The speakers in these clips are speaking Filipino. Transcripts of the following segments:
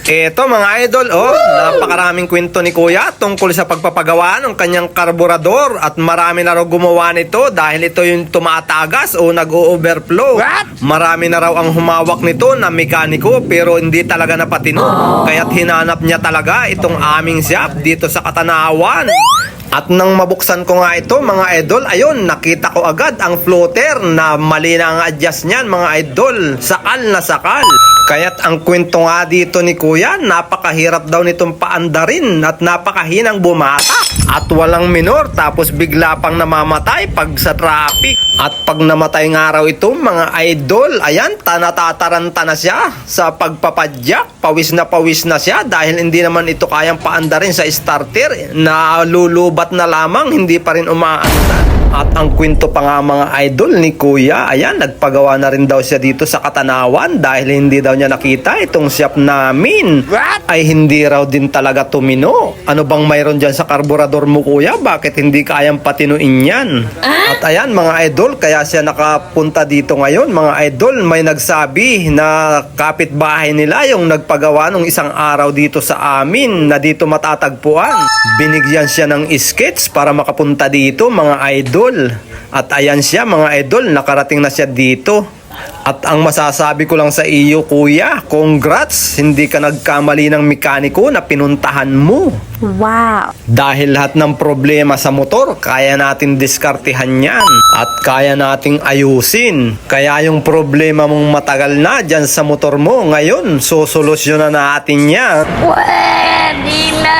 Eto mga idol, napakaraming kwento ni Kuya tungkol sa pagpapagawa ng kanyang karburador at marami na raw gumawa nito dahil ito yung tumatagas o nag-o-overflow. Marami na raw ang humawak nito na mekaniko pero hindi talaga napatino. Kaya't hinanap niya talaga itong aming shop dito sa Katanawan. At nang mabuksan ko nga ito mga idol, ayun, nakita ko agad ang floater na mali na ang adjust niyan mga idol. Sakal na sakal. Kaya't ang kwento nga dito ni Kuya, napakahirap daw nitong paandarin at napakahinang bumata. At walang minor tapos bigla pang namamatay pag sa traffic. At pag namatay nga raw ito mga idol, ayan, natataranta na siya sa pagpapadyak. Pawis na siya dahil hindi naman ito kayang paandarin sa starter. Nalulubat na lamang, hindi pa rin umaandar. At ang kwento pa nga mga idol ni Kuya, ayan, nagpagawa na rin daw siya dito sa Katanawan dahil hindi daw niya nakita itong shop namin. Ay hindi raw din talaga tumino. Ano bang mayroon dyan sa karburador mo Kuya? Bakit hindi kayang patinuin yan? At ayan mga idol, kaya siya nakapunta dito ngayon mga idol. May nagsabi na kapitbahay nila yung nagpagawa nung isang araw dito sa amin na dito matatagpuan. Binigyan siya ng sketch para makapunta dito mga idol. At ayan siya mga idol, nakarating na siya dito. At ang masasabi ko lang sa iyo Kuya, congrats, hindi ka nagkamali ng mekaniko na pinuntahan mo. Wow! Dahil lahat ng problema sa motor, kaya natin diskartehan yan at kaya nating ayusin. Kaya yung problema mong matagal na dyan sa motor mo, ngayon, sosolusyonan natin yan. Pwede na!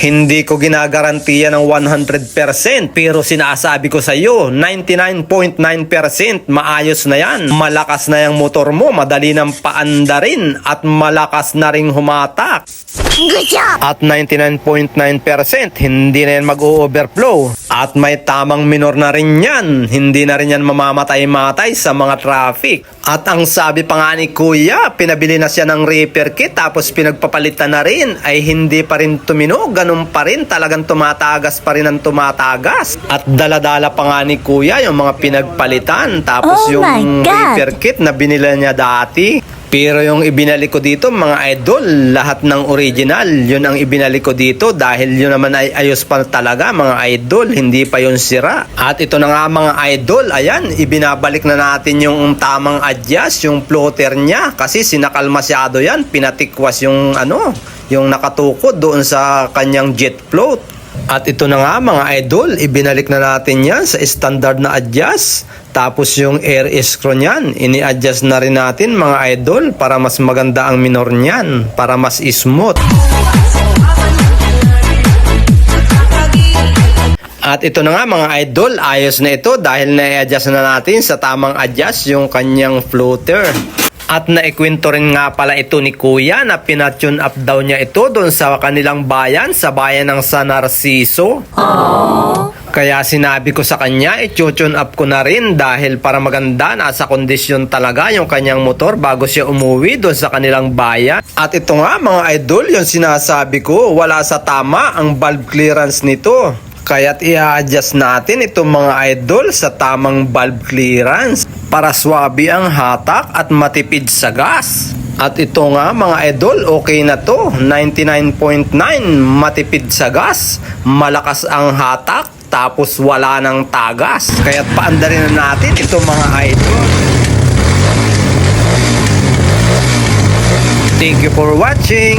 Hindi ko ginagarantiya ng 100% pero sinasabi ko sa iyo 99.9% maayos na yan. Malakas na yung motor mo, madali nang paandarin at malakas na ring humatak. Good job! At 99.9% hindi na yan mag-o-overflow. At may tamang minor na rin yan. Hindi na rin yan mamamatay-matay sa mga traffic. At ang sabi pa nga ni Kuya, pinabili na siya ng repair kit tapos pinagpapalitan na rin ay hindi pa rin tumino. Ganun pa rin, talagang tumatagas pa rin ang tumatagas. At daladala pa nga ni Kuya yung mga pinagpalitan. Tapos Oh yung my God! repair kit na binila niya dati. Pero yung ibinalik ko dito mga idol, lahat ng original, yun ang ibinalik ko dito dahil yun naman ay ayos pa talaga mga idol, hindi pa yun sira. At ito na nga mga idol, ayan, ibinabalik na natin yung tamang adjust, yung floater niya kasi sinakal masyado yan, pinatikwas yung yung nakatukod doon sa kanyang jet float. At ito na nga mga idol, ibinalik na natin yan sa standard na adjust. Tapos yung air screw niyan, ini-adjust na rin natin mga idol para mas maganda ang minor niyan, para mas smooth. At ito na nga mga idol, ayos na ito dahil na-adjust na natin sa tamang adjust yung kanyang floater. At naikwento rin nga pala ito ni Kuya na pinatune up daw niya ito doon sa kanilang bayan, sa bayan ng San Narciso. Kaya sinabi ko sa kanya, i-tune up ko na rin dahil para maganda, nasa kondisyon talaga yung kanyang motor bago siya umuwi doon sa kanilang bayan. At ito nga mga idol, yung sinasabi ko, wala sa tama ang valve clearance nito. Kaya't i-adjust natin itong mga idol sa tamang valve clearance para swabe ang hatak at matipid sa gas. At ito nga mga idol, okay na to. 99.9 matipid sa gas, malakas ang hatak, tapos wala ng tagas. Kaya't paandarin na natin itong mga idol. Thank you for watching.